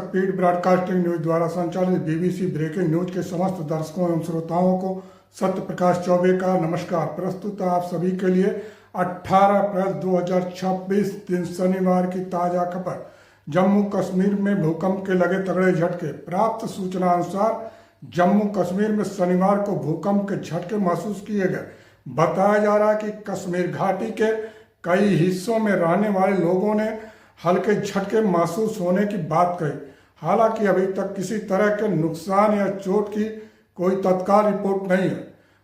Speed broadcasting news द्वारा संचालित BBC breaking news के समस्त दर्शकों एवं श्रोताओं को सत्य प्रकाश चौबे का नमस्कार। प्रस्तुत है आप सभी के लिए 18 अप्रैल 2026 दिन शनिवार की ताज़ा खबर। जम्मू कश्मीर में भूकंप के लगे तगड़े झटके। प्राप्त सूचना अनुसार जम्मू कश्मीर में शनिवार को भूकंप के झटके महसूस किए गए। बताया जा रहा है कि कश्मीर घाटी के कई हिस्सों में रहने वाले लोगों ने हल्के झटके महसूस होने की बात कही। हालांकि अभी तक किसी तरह के नुकसान या चोट की कोई तत्काल रिपोर्ट नहीं है।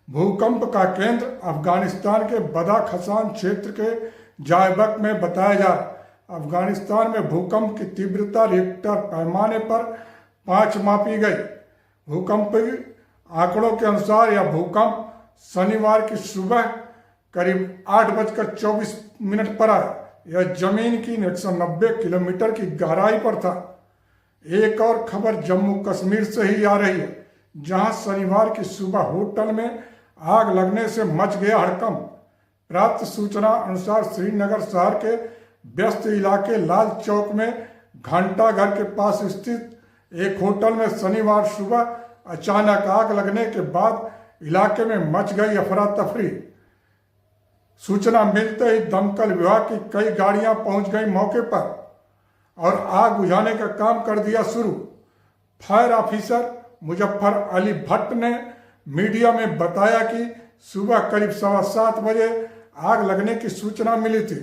भूकंप का केंद्र अफगानिस्तान के बदाखशान क्षेत्र के जायबक में बताया जा रहा। अफगानिस्तान में भूकंप की तीव्रता रिक्टर पैमाने पर 5 मापी गई। भूकंपी आंकड़ों के अनुसार यह भूकंप शनिवार की सुबह करीब 8:24 पर आया। यह जमीन की 190 किलोमीटर की गहराई पर था। एक और खबर जम्मू कश्मीर से ही आ रही है, जहां शनिवार की सुबह होटल में आग लगने से मच गया हड़कंप। प्राप्त सूचना अनुसार श्रीनगर शहर के व्यस्त इलाके लाल चौक में घंटाघर के पास स्थित एक होटल में शनिवार सुबह अचानक आग लगने के बाद इलाके में मच गई अफरा तफरी। सूचना मिलते ही दमकल विभाग की कई गाड़ियां पहुंच गई मौके पर और आग बुझाने का काम कर दिया शुरू। फायर ऑफिसर मुजफ्फर अली भट्ट ने मीडिया में बताया कि सुबह करीब 7:15 बजे आग लगने की सूचना मिली थी,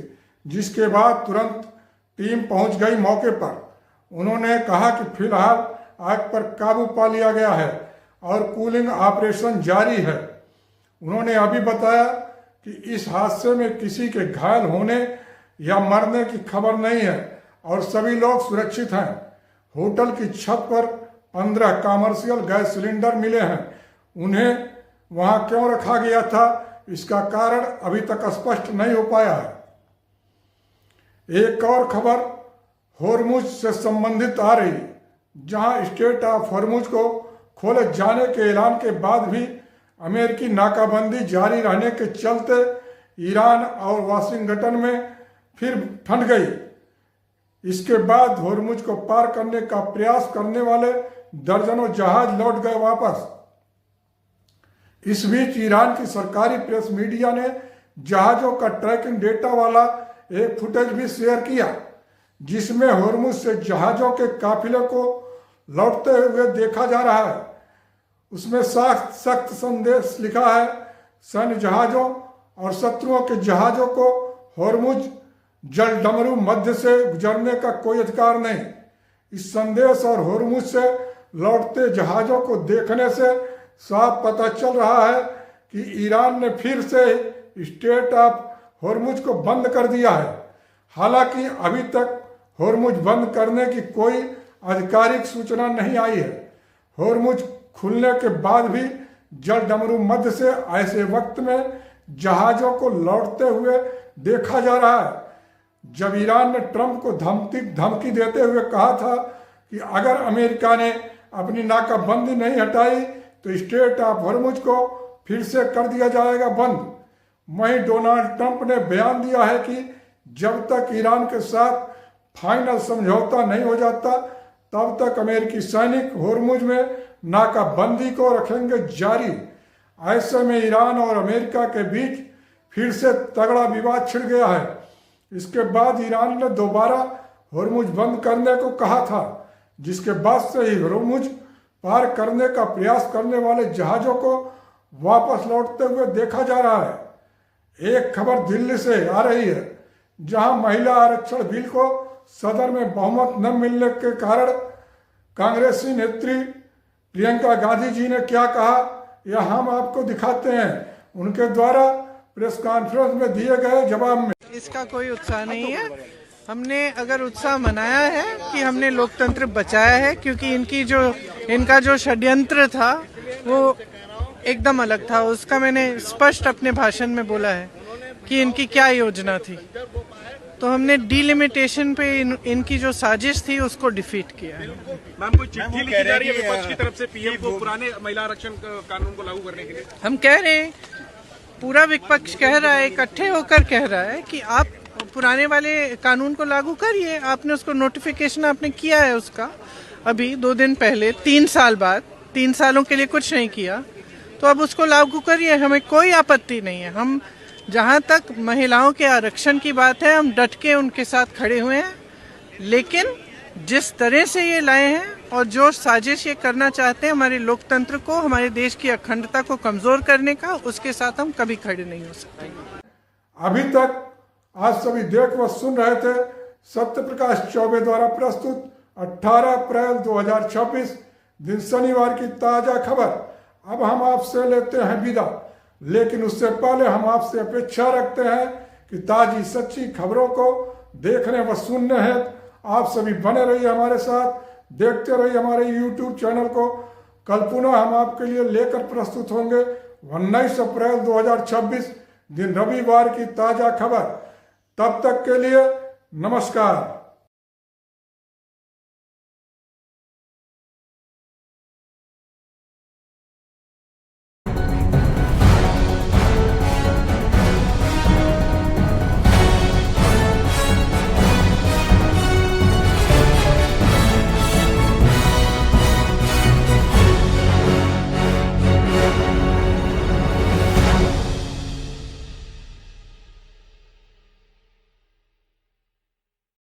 जिसके बाद तुरंत टीम पहुंच गई मौके पर। उन्होंने कहा कि फिलहाल आग पर काबू पा लिया गया है और कूलिंग ऑपरेशन जारी है। उन्होंने अभी बताया कि इस हादसे में किसी के घायल होने या मरने की खबर नहीं है और सभी लोग सुरक्षित हैं। होटल की छत पर 15 कमर्शियल गैस सिलेंडर मिले हैं। उन्हें वहां क्यों रखा गया था, इसका कारण अभी तक स्पष्ट नहीं हो पाया है। एक और खबर होर्मुज से संबंधित आ रही, जहां स्टेट ऑफ होर्मुज को खोले जाने के ऐलान के बाद भी अमेरिकी नाकाबंदी जारी रहने के चलते ईरान और वाशिंगटन में फिर ठंड गई। इसके बाद होर्मुज को पार करने का प्रयास करने वाले दर्जनों जहाज लौट गए वापस। इस बीच ईरान की सरकारी प्रेस मीडिया ने जहाजों का ट्रैकिंग डेटा वाला एक फुटेज भी शेयर किया, जिसमें होर्मुज से जहाजों के काफिले को लौटते हुए देखा जा रहा है। उसमें सख्त संदेश लिखा है, सैन्य जहाजों और शत्रुओं के जहाजों को होर्मुज जलडमरू मध्य से गुजरने का कोई अधिकार नहीं। इस संदेश और होर्मुज से लौटते जहाजों को देखने से साफ पता चल रहा है कि ईरान ने फिर से स्टेट ऑफ होर्मुज को बंद कर दिया है। हालांकि अभी तक होर्मुज बंद करने की कोई आधिकारिक सूचना नहीं आई है। होर्मुज खुलने के बाद भी जलडमरू मध्य से ऐसे वक्त में जहाजों को लौटते हुए देखा जा रहा है, जब ईरान ने ट्रंप को धमकी देते हुए कहा था कि अगर अमेरिका ने अपनी नाकाबंदी नहीं हटाई तो स्टेट ऑफ होर्मुज को फिर से कर दिया जाएगा बंद। वहीं डोनाल्ड ट्रंप ने बयान दिया है कि जब तक ईरान के साथ फाइनल समझौता नहीं हो जाता, तब तक अमेरिकी सैनिक होर्मुज में नाकाबंदी को रखेंगे जारी। ऐसे में ईरान और अमेरिका के बीच फिर से तगड़ा विवाद छिड़ गया है। इसके बाद ईरान ने दोबारा होर्मुज बंद करने को कहा था, जिसके बाद से ही होर्मुज पार करने का प्रयास करने वाले जहाजों को वापस लौटते हुए देखा जा रहा है। एक खबर दिल्ली से आ रही है, जहां महिला आरक्षण बिल को सदन में बहुमत न मिलने के कारण कांग्रेसी नेत्री प्रियंका गांधी जी ने क्या कहा, यह हम आपको दिखाते हैं उनके द्वारा प्रेस कॉन्फ्रेंस में दिए गए जवाब में। इसका कोई उत्साह नहीं है। हमने अगर उत्साह मनाया है कि हमने लोकतंत्र बचाया है, क्योंकि इनका जो षड्यंत्र था वो एकदम अलग था। उसका मैंने स्पष्ट अपने भाषण में बोला है कि इनकी क्या योजना थी। तो हमने डिलिमिटेशन पे इनकी जो साजिश थी उसको डिफीट किया है। मैम, कोई चिट्ठी लिखी जा रही है विपक्ष की तरफ से पीएम को पुराने महिला आरक्षण कानून को लागू करने के लिए? हम कह रहे हैं, पूरा विपक्ष कह रहा है, इकट्ठे होकर कह रहा है कि आप पुराने वाले कानून को लागू करिए। आपने उसको नोटिफिकेशन आपने किया है उसका, अभी 2 दिन पहले 3 साल बाद 3 सालों के लिए कुछ नहीं किया, तो अब उसको लागू करिए, हमें कोई आपत्ति नहीं है। हम जहां तक महिलाओं के आरक्षण की बात है, हम डट के उनके साथ खड़े हुए हैं, लेकिन जिस तरह से ये लाए हैं और जो साजिश ये करना चाहते हैं हमारे लोकतंत्र को, हमारे देश की अखंडता को कमजोर करने का, उसके साथ हम कभी खड़े नहीं हो सकते। अभी तक आज सभी देख व सुन रहे थे सत्य प्रकाश चौबे द्वारा प्रस्तुत 18 अप्रैल 2026 दिन शनिवार की ताजा खबर। अब हम आपसे लेते हैं विदा, लेकिन उससे पहले हम आपसे अपेक्षा रखते हैं कि ताजी सच्ची खबरों को देखने व सुनने हैं आप सभी बने रहिए हमारे साथ, देखते रहिए हमारे YouTube चैनल को। कल पुनः हम आपके लिए लेकर प्रस्तुत होंगे 19 अप्रैल 2026 दिन रविवार की ताजा खबर। तब तक के लिए नमस्कार।